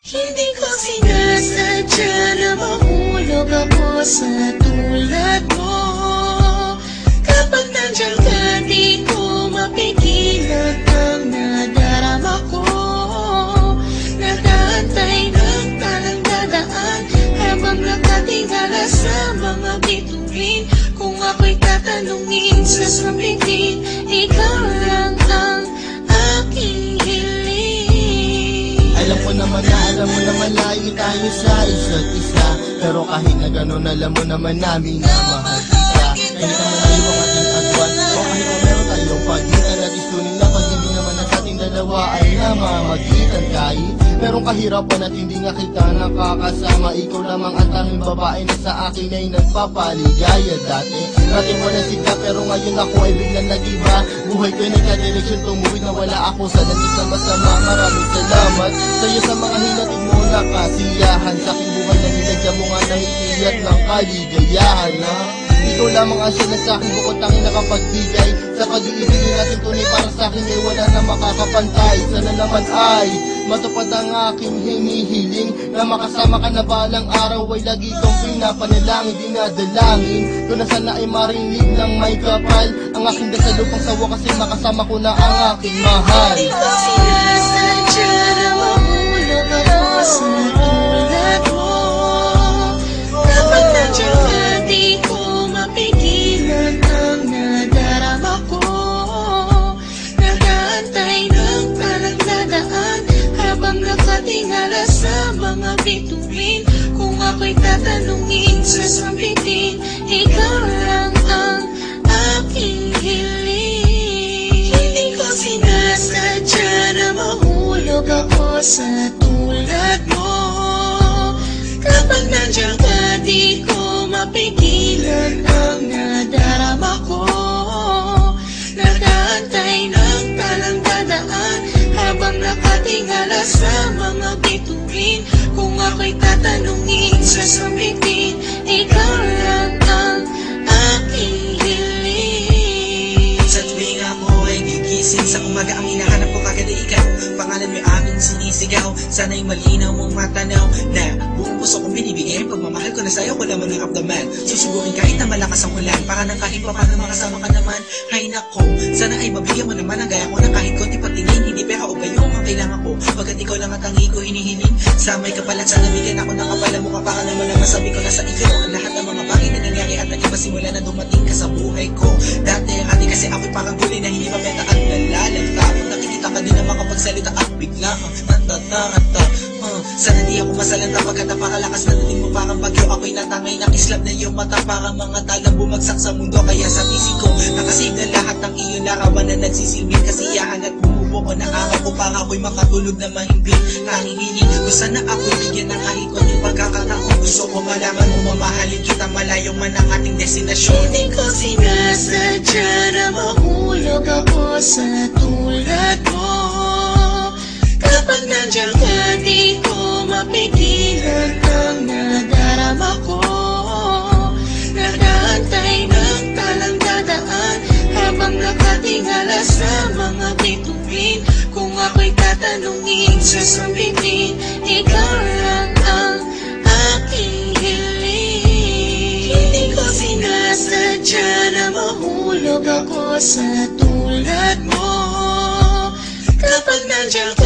Hindi ko sinasadya na mahulog ako sa tulad mo. Kapag nandiyan ka, di ko mapigilan ang nadarama ko. Nag-aantay ng talang dadaan habang nakatingala sa mga bituin. Kung ako'y tatanungin sa sabihin, ikaw lang ang aking hiling. Alam mo naman layo tayo sa isa't isa, pero kahit na gano'n alam mo naman namin na mahal kita. Kahit naman tayo ang ating agwan, o kahit na meron tayong pagitan, at istunin lang pag hindi naman ang ating dalawa ay namamagitan. Kahit merong kahirapan at hindi nga kita nakakasama, ikaw lamang ang tanging babae na sa akin ay nagpapaligaya. Dati natin walang sikat, pero ngayon ako ay biglang nag-iba. Buhay ko'y nagka-direksyon, tumuwid na wala ako sa landas na masama. Maraming salamat sa'yo sa mga hinatid mo na kasiyahan. Sa aking buhay na nilagyan mo nga ng itiyat ng kaligayahan, ha? Ikaw lamang ang siya na sa'kin, bukod tanging nakapagbigay sa pag-iibigin natin tunay para sa'kin ay wala na makakapantay. Sana naman ay matupad ang aking hinihiling, na makasama ka na balang araw ay lagi kong pinapanalangin. Dinadalangin ko na sana ay marinig ng may kapal ang aking dasal upang sa wakas ay makasama ko na ang aking mahal. Hindi ko sinasadya na mahulog ako sa tulad mo. Kapag nandiyan ka, di ko mapigilan ang nadarama ko. Nag-aantay ng talang dadaan habang nakatingala sa mga bituin. Kung ako'y tatanungin sa sambitin, ikaw lang ang aking hiling. Hindi ko sinasadya na mahulog ako sa tulad mo. Kapag nandiyan ka, di ko mapigilan ang nadarama ko. Nag-aantay ng talang dadaan habang nakatingala sa mga bituin. Kung ako'y tatanungin sa sambitin, ikaw lang ang aking hiling. Sa tuwing ako ay gigising sa umaga, ang hinahanap ko kagad ay ikaw. Pangalan mo'y aming sinisigaw, sana'y malinaw mong matanaw na buong puso kong binibigay. Pagmamahal ko na sa'yo, ko naman ang kapdaman. Susubukin kahit na malakas ang ulan, para nang kahit pa paano makasama ka naman. Hay nako, sana ay mabigyan mo naman ang gaya ko na kahit konti patingin. Hindi pera o gayong ang kailangan ko, pagkat ikaw lang ang tangi ko hinihiling. Sa may kapalat sa nabigyan ako ng kapala mo, para naman ang masabi ko na sa iyo ang lahat ng mga bagay na nangyari at nag-iba simula na dumating ka sa buhay ko. Dati kasi ako'y parang gulay na hindi mabenta at nalalanta. Nakikita ka din na makapagsalita at bigla natatata. Sana di ako masalanta pagkat napakalakas na dating mo parang bagyo. Ako'y natangay ng islap na iyong mata, parang mga talang bumagsak sa mundo. Kaya sa isip ko nakasave na lahat ng iyong larawan na nagsisilbing kasiyahan at bumubuo ng araw ko, para ako'y makatulog na mahimbing. Tanging hiling ko sana ako'y bigyan ng kahit konting pagkakataon. Gusto ko malaman mo mamahalin kita malayo man ang ating destinasyon. Hindi ko sinasadya na mahulog ako sa tulad mo. Kapag nandiyan ka, di ko mapigilan ang nadarama ko. Nag-aantay ng talang dadaan habang nakatingala sa mga bituin. Kung ako'y tatanungin sa sambitin, ikaw lang ang aking hiling. Hindi ko sinasadya na mahulog ako sa tulad mo. Kapag nandiyan ka,